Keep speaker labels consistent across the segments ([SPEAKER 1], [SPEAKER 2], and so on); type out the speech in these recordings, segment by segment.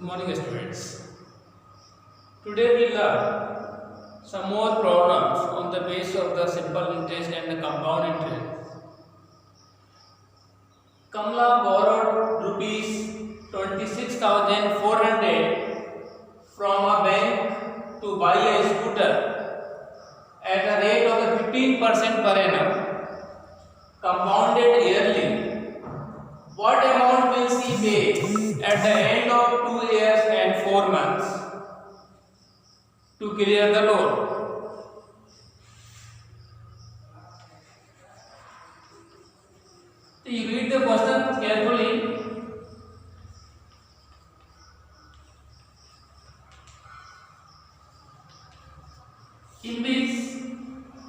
[SPEAKER 1] morning students. Today we learn some more problems on the basis of the simple interest and the compound interest. Kamla borrowed rupees 26,400 from a bank to buy a scooter at a rate of 15% per annum compounded yearly. What amount will she pay at the end of 2 years and 4 months to clear the loan? So you read the question carefully. In this,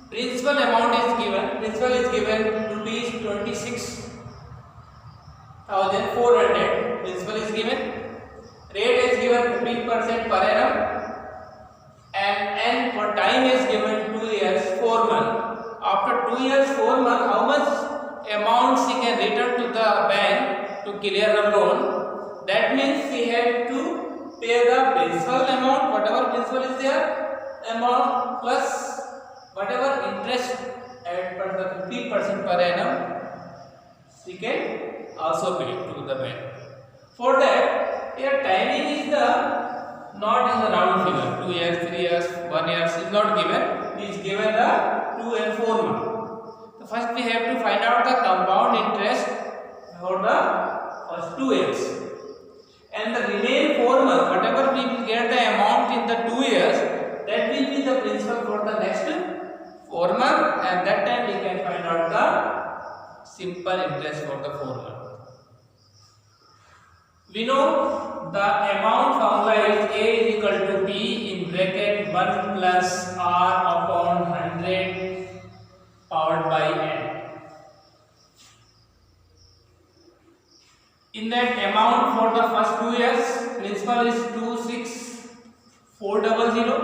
[SPEAKER 1] principal amount is given. Principal is given rupees 26,400. Principal is given. Rate is given 15% per annum, and for time is given 2 years 4 months. After 2 years 4 months, how much amount she can return to the bank to clear the loan? That means she had to pay the principal amount, whatever principal is there, amount plus whatever interest at per the 15% per annum she can also pay to the bank. For that, here timing is the not in the round figure. 2 years, 3 years, 1 year is not given. It is given the 2 and 4 months. So first we have to find out the compound interest for the first 2 years, and the remaining 4 months, whatever we will get the amount in the 2 years, that will be the principal for the next 4 months, and that time we can find out the simple interest for the 4 months. We know the amount formula is A is equal to P in bracket 1 plus R upon 100 powered by N. In that amount for the first 2 years, principal is 26,400.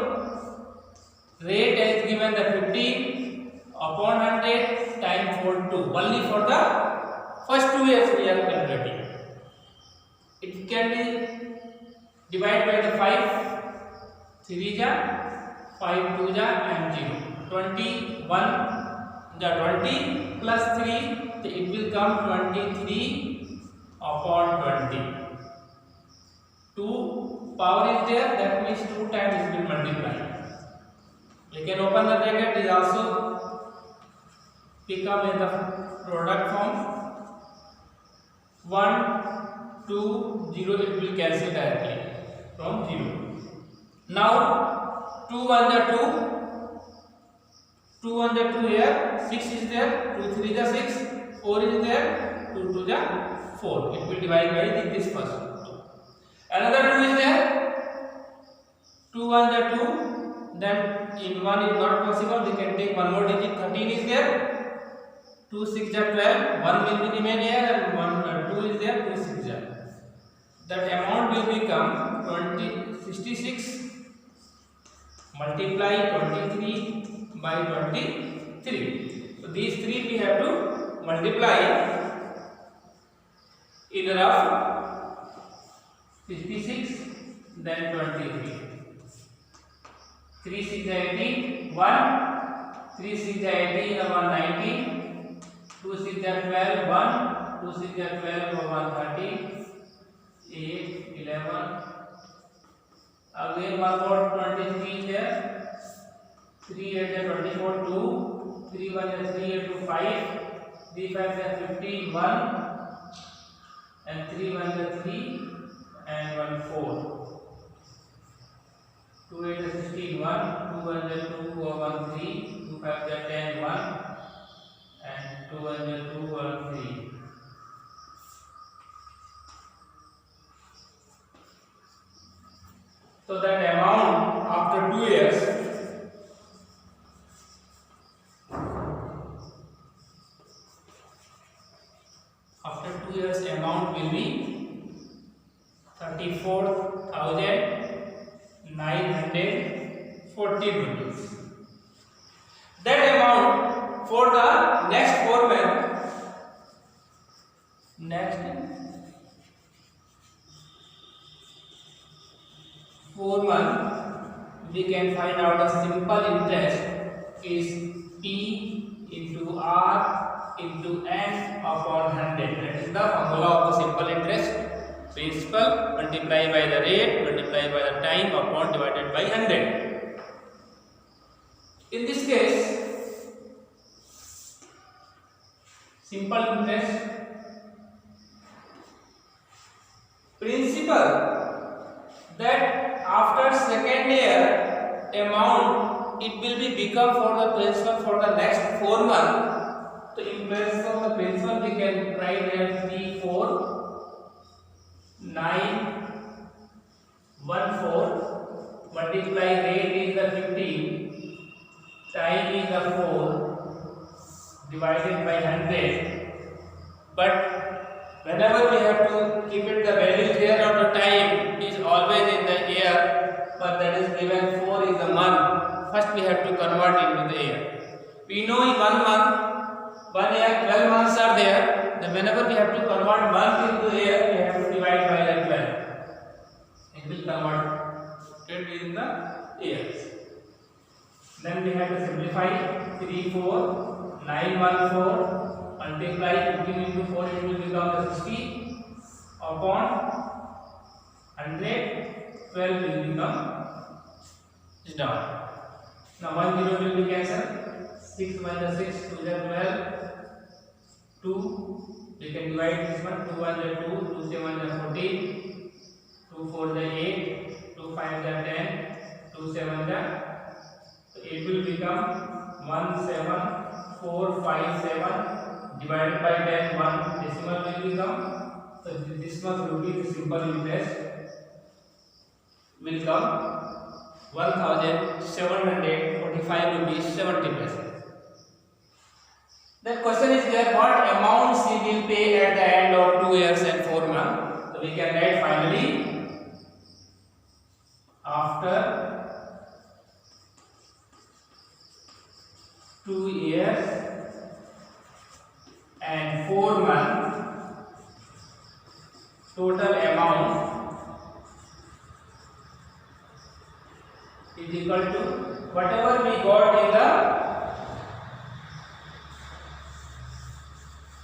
[SPEAKER 1] Rate is given the 15 upon 100 times 42. Only for the first 2 years we are calculating. It can be divided by the 5, 3 ja, 5 2 ja and 0. 21 the 20 plus 3, so it will come 23 upon 20. 2 power is there, that means 2 times it will multiply. We can open the bracket, is also become in the product form. 1 2 0, it will cancel directly from 0. Now 2 1 the 2, 2 1 the 2 here, 6 is there, 2 3 the 6, 4 is there, 2 2 the 4. It will divide by this first 2. Another 2 is there, 2 1 the 2, then in 1 is not possible, we can take one more digit, 13 is there, 2 6 the 12, 1 will be remain here, and 2 is there, 2 6 the. That amount will become 66 multiply 23 by 23. So these three we have to multiply in rough. 66 then 23. 3 6 18, 1, 3 6 18 190, 2 6 12 1, 2 6 12 130, 8 11, again 1 more 23 is there, 3 8 24 2, 3 1 3 8 5, 3 5 15 1, and 3 1 3 and 1 4, 2 8 16 1, 2 1 2 1 3, 2 5 10 1, and 2 1 2 1 3. So that amount after 2 years, amount will be 34,940 rupees. That amount for the next 4 months, foreman, we can find out the simple interest is P into R into N upon 100. That is the formula of the simple interest. Principal multiplied by the rate multiplied by the time upon divided by 100. In this case, simple interest principal, that after second year amount it will be become for the principal for the next 4 months. So in place of the principal we can write here 3 4 9 1 4 multiply rate is the 15, time is the 4 divided by 100. But whenever we have to keep it, the value here of the time is always in the year, but that is given 4 is the month. First we have to convert into the year. We know in 1 month, 1 year, 12 months are there. Then whenever we have to convert month into year, we have to divide by the 12. It will convert it in the years. Then we have to simplify 3 4 9 1 4 multiply 15 into 4, it will become the 60 upon 100. 12 will become is down. Now 1 0 will be cancelled. 6 minus 6 2 is 12. 2 we can divide this one. 2 1 is 2, 2 7 is 14, 2 4 is 8, 2 5 is 10, 2 7 is, so it will become 1 7 4 5 7 divided by 10, 1 decimal will become. So this much rupees simple interest will come 1745 rupees 70 paise. The question is there, what amount she will pay at the end of 2 years and 4 months. So we can write finally, after 2 years and 4 months, total amount is equal to whatever we got in the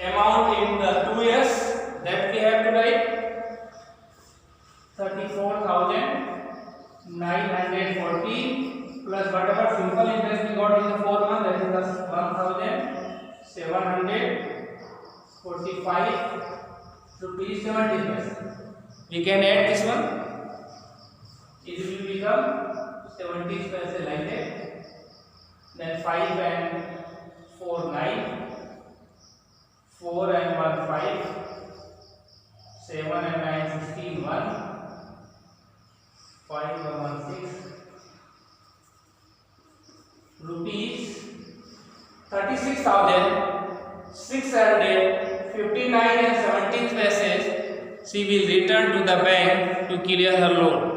[SPEAKER 1] amount in the 2 years, that we have to write 34,940 plus whatever simple interest we got in the 4 months, that is 1,745 rupees 70 paise. We can add this one. It will become 70 paise like that. Then 5 and 4 9, 4 and 1 5, 7 and 9 16 1, 5 and 1 6 rupees 36,659 and 17 paise she will return to the bank to clear her loan.